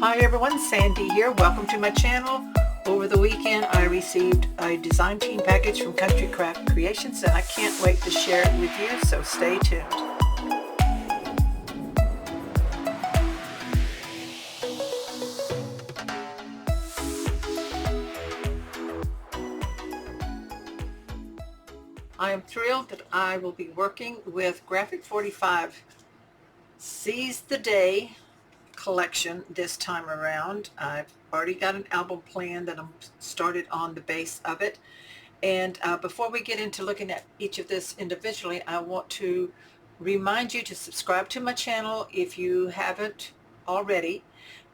Hi everyone, Sandy here. Welcome to my channel. Over the weekend I received a design team package from Country Craft Creations and I can't wait to share it with you, so stay tuned. I am thrilled that I will be working with Graphic 45 Seize the Day collection this time around. I've already got an album plan that I'm started on the base of it. And before we get into looking at each of this individually, I want to remind you to subscribe to my channel if you haven't already.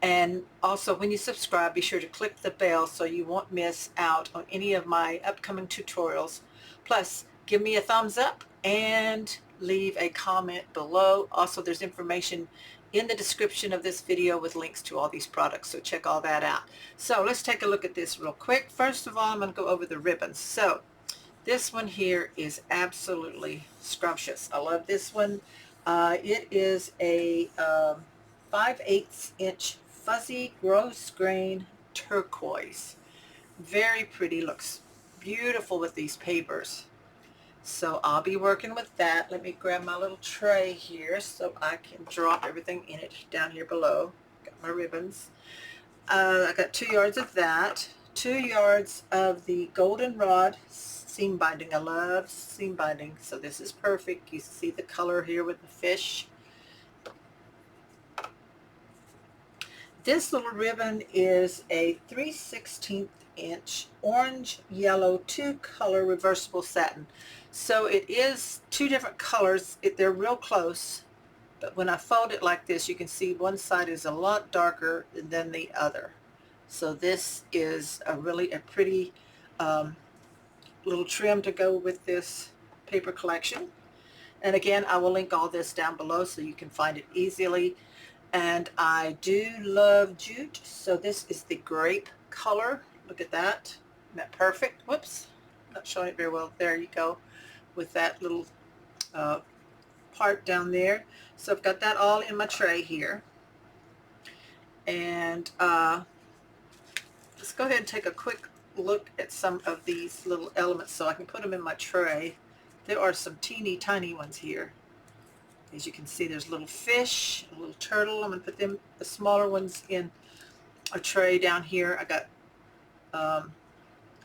And also when you subscribe, be sure to click the bell so you won't miss out on any of my upcoming tutorials. Plus, give me a thumbs up and leave a comment below. Also, there's information in the description of this video with links to all these products, so check all that out. So let's take a look at this real quick. First of all, I'm going to go over the ribbons. So this one here is absolutely scrumptious. I love this one. It is a 5/8 inch fuzzy gross grain turquoise. Very pretty, looks beautiful with these papers. So I'll be working with that. Let me grab my little tray here so I can drop everything in it down here below. Got my ribbons. I got 2 yards of that. 2 yards of the goldenrod seam binding. I love seam binding, so this is perfect. You see the color here with the fish. This little ribbon is a 3/16 inch orange yellow 2-color reversible satin. So it is 2 different colors. They're real close, but when I fold it like this, you can see one side is a lot darker than the other. So this is a pretty little trim to go with this paper collection. And again, I will link all this down below so you can find it easily. And I do love jute, so this is the grape color. Look at that. Isn't that perfect? Whoops, not showing it very well. There you go, with that little part down there. So I've got that all in my tray here. And let's go ahead and take a quick look at some of these little elements so I can put them in my tray. There are some teeny tiny ones here. As you can see, there's a little fish, a little turtle. I'm going to put them, the smaller ones, in a tray down here. I got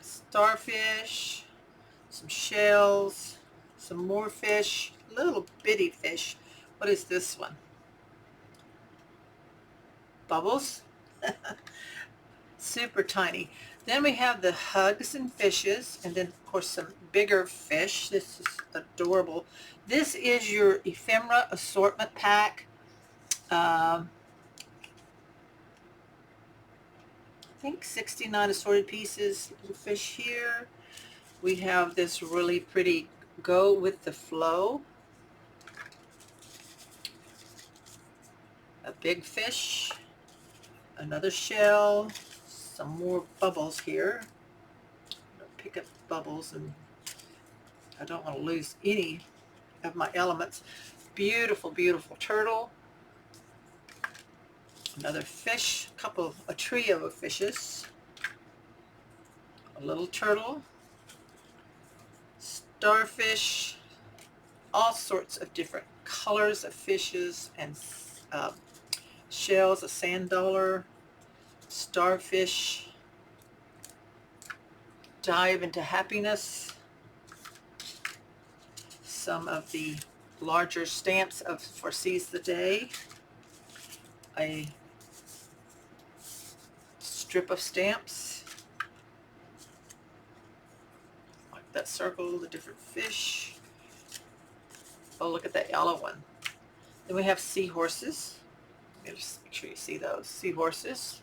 starfish, some shells, some more fish, little bitty fish. What is this one? Bubbles. Super tiny. Then we have the hugs and fishes, and then of course some bigger fish. This is adorable. This is your ephemera assortment pack. I think 69 assorted pieces. Little fish here. We have this really pretty go with the flow. A big fish. Another shell. Some more bubbles here. Pick up bubbles, and I don't want to lose any of my elements. Beautiful, beautiful turtle. Another fish, a trio of fishes. A little turtle. Starfish. All sorts of different colors of fishes and shells. A sand dollar. Starfish. Dive into happiness. Some of the larger stamps for Seize the Day. A strip of stamps. Like that circle, the different fish. Oh, look at that yellow one. Then we have seahorses. Just make sure you see those. Seahorses.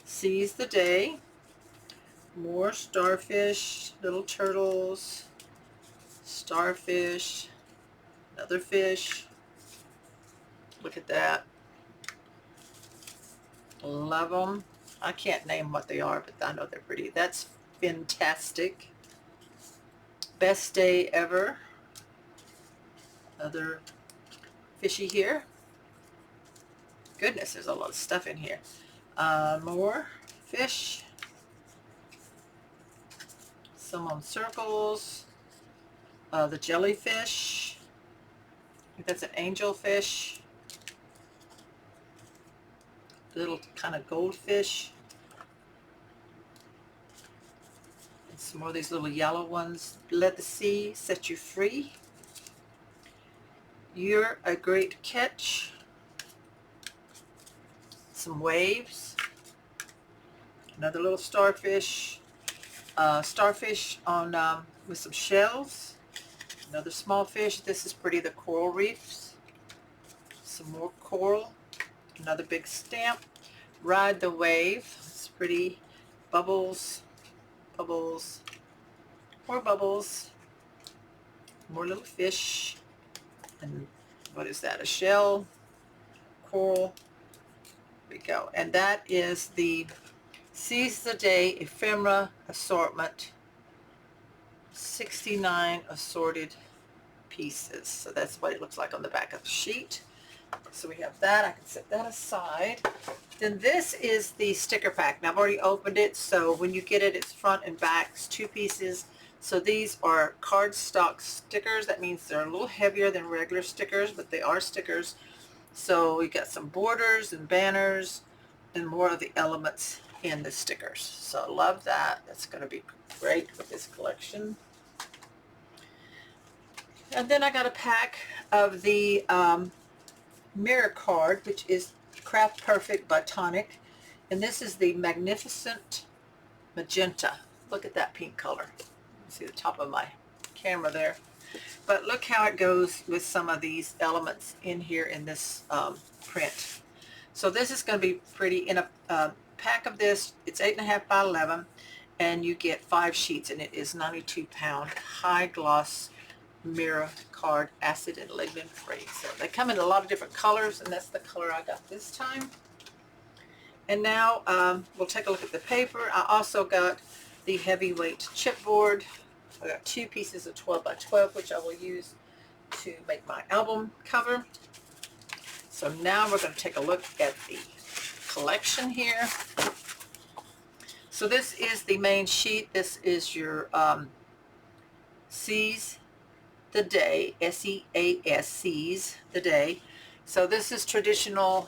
Seize the Day. More starfish, little turtles, starfish, another fish. Look at that. Love them. I can't name what they are, but I know they're pretty. That's fantastic. Best day ever. Another fishy here. Goodness, there's a lot of stuff in here. More fish. Some on circles. The jellyfish. I think that's an angelfish. Little kind of goldfish. And some more of these little yellow ones. Let the sea set you free. You're a great catch. Some waves. Another little starfish. Starfish on with some shells. Another small fish. This is pretty, the coral reefs. Some more coral. Another big stamp. Ride the wave. It's pretty. Bubbles. Bubbles. More bubbles. More little fish. And what is that? A shell. Coral. There we go. And that is the Seize the Day Ephemera Assortment. 69 assorted pieces. So that's what it looks like on the back of the sheet. So we have that. I can set that aside. Then this is the sticker pack. Now I've already opened it, so when you get it, it's front and back. It's 2 pieces. So these are cardstock stickers. That means they're a little heavier than regular stickers, but they are stickers. So we got some borders and banners and more of the elements in the stickers. So I love that. That's going to be great with this collection. And then I got a pack of the mirror card, which is Craft Perfect by Tonic. And this is the Magnificent Magenta. Look at that pink color. You see the top of my camera there. But look how it goes with some of these elements in here in this print. So this is going to be pretty. In a pack of this, it's 8.5 by 11, and you get 5 sheets, and it is 92-pound high gloss mirror card, acid and lignin free. So they come in a lot of different colors, and that's the color I got this time. And now we'll take a look at the paper. I also got the heavyweight chipboard. I got 2 pieces of 12 by 12, which I will use to make my album cover. So now we're going to take a look at the collection here. So this is the main sheet. This is your Seize the Day, S-E-A-S, Seize the Day. So this is traditional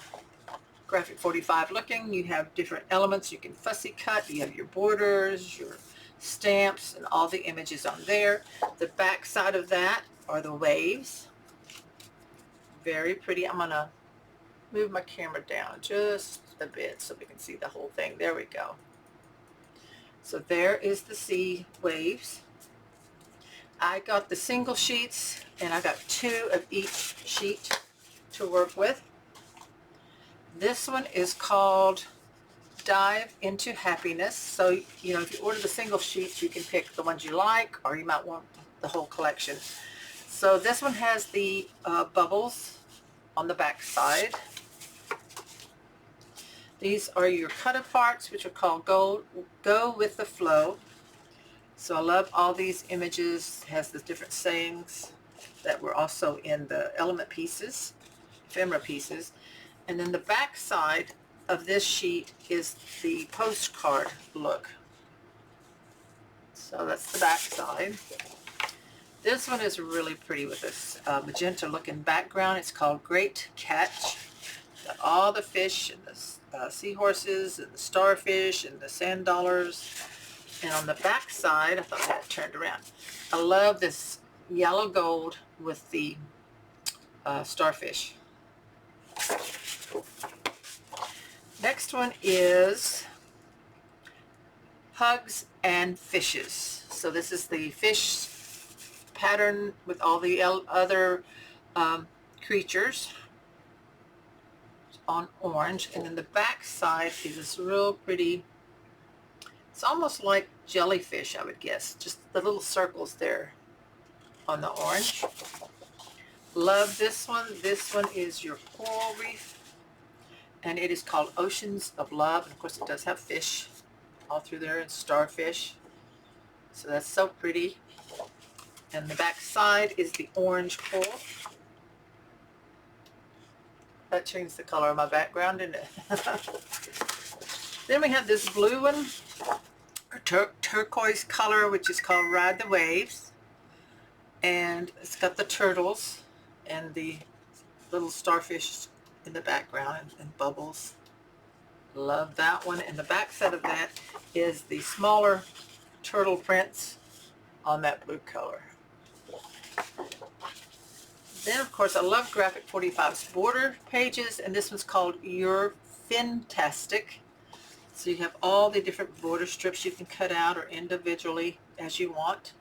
graphic 45 looking. You have different elements you can fussy cut. You have your borders, your stamps, and all the images on there. The back side of that are the waves. Very pretty. I'm gonna move my camera down just a bit so we can see the whole thing. There we go. So there is the sea waves. I got the single sheets, and I got 2 of each sheet to work with. This one is called Dive into Happiness. So, you know, if you order the single sheets, you can pick the ones you like, or you might want the whole collection. So this one has the bubbles on the back side. These are your cut aparts, which are called Go with the Flow. So I love all these images. It has the different sayings that were also in the element pieces, ephemera pieces. And then the back side of this sheet is the postcard look. So that's the back side. This one is really pretty with this magenta looking background. It's called Great Catch. Got all the fish and the seahorses and the starfish and the sand dollars. And on the back side, I thought I had it turned around. I love this yellow gold with the starfish. Next one is Hugs and Fishes. So this is the fish pattern with all the other creatures on orange. And then the back side is this real pretty, it's almost like jellyfish, I would guess. Just the little circles there on the orange. Love this one. This one is your coral reef, and it is called Oceans of Love. And of course it does have fish all through there and starfish. So that's so pretty. And the back side is the orange coral. That changed the color of my background, didn't it? Then we have this blue one, or turquoise color, which is called Ride the Waves. And it's got the turtles and the little starfish in the background and bubbles. Love that one. And the back side of that is the smaller turtle prints on that blue color. Then, of course, I love Graphic 45's border pages, and this one's called Your Fantastic. So you have all the different border strips you can cut out or individually as you want.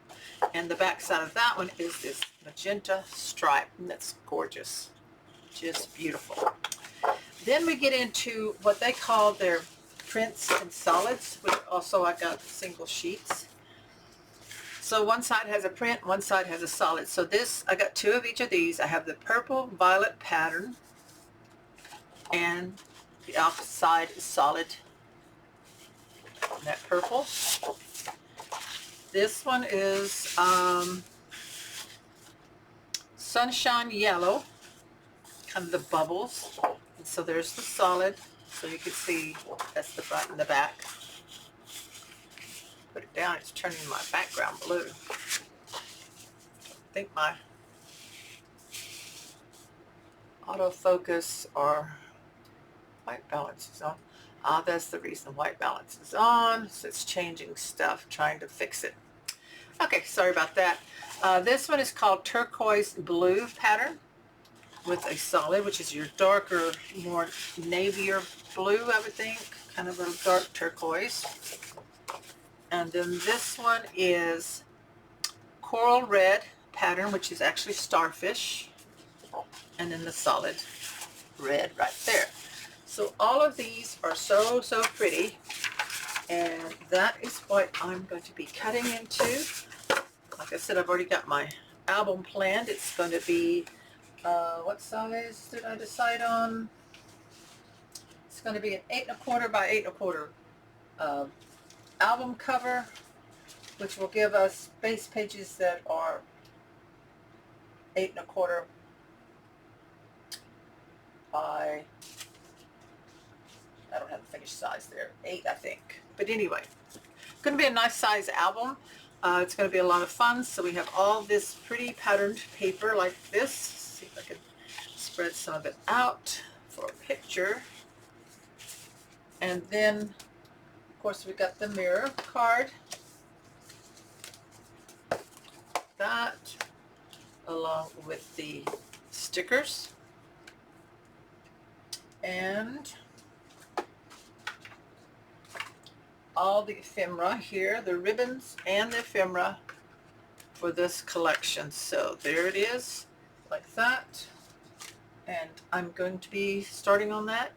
And the back side of that one is this magenta stripe, and that's gorgeous. Just beautiful. Then we get into what they call their prints and solids, which also I got single sheets. So one side has a print, one side has a solid. So this, I got two of each of these. I have the purple violet pattern, and the opposite side is solid. And that purple. This one is sunshine yellow, kind of the bubbles. And so there's the solid, so you can see that's the front and the back. Put it down, it's turning my background blue. I think my autofocus or white balance is on. Ah, that's the reason white balance is on. So it's changing stuff, trying to fix it. Okay, sorry about that. This one is called Turquoise Blue pattern with a solid, which is your darker, more navier blue, I would think. Kind of a dark turquoise. And then this one is Coral Red pattern, which is actually starfish. And then the solid red right there. So all of these are so, so pretty. And that is what I'm going to be cutting into. Like I said, I've already got my album planned. It's going to be, what size did I decide on? It's going to be an 8 1/4 by 8 1/4 album cover, which will give us base pages that are 8 1/4 by, I don't have the finished size there, 8 I think. But anyway, it's going to be a nice size album. It's going to be a lot of fun. So we have all this pretty patterned paper like this. Let's see if I can spread some of it out for a picture. And then, of course, we got the mirror card. That, along with the stickers. And all the ephemera here, the ribbons and the ephemera for this collection. So there it is, like that. And I'm going to be starting on that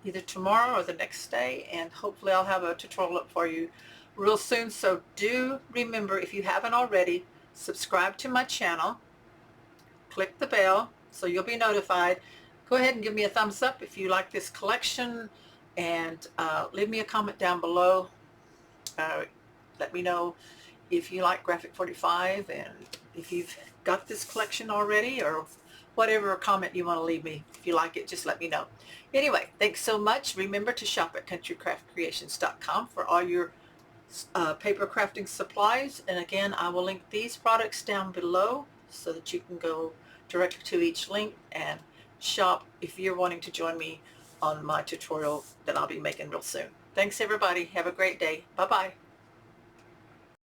either tomorrow or the next day, and hopefully I'll have a tutorial up for you real soon. So do remember, if you haven't already, subscribe to my channel, click the bell so you'll be notified. Go ahead and give me a thumbs up if you like this collection, and leave me a comment down below. Let me know if you like Graphic 45 and if you've got this collection already, or whatever comment you want to leave me. If you like it, just let me know. Anyway, thanks so much. Remember to shop at countrycraftcreations.com for all your paper crafting supplies. And again, I will link these products down below so that you can go directly to each link and shop if you're wanting to join me on my tutorial that I'll be making real soon. Thanks everybody. Have a great day. Bye-bye.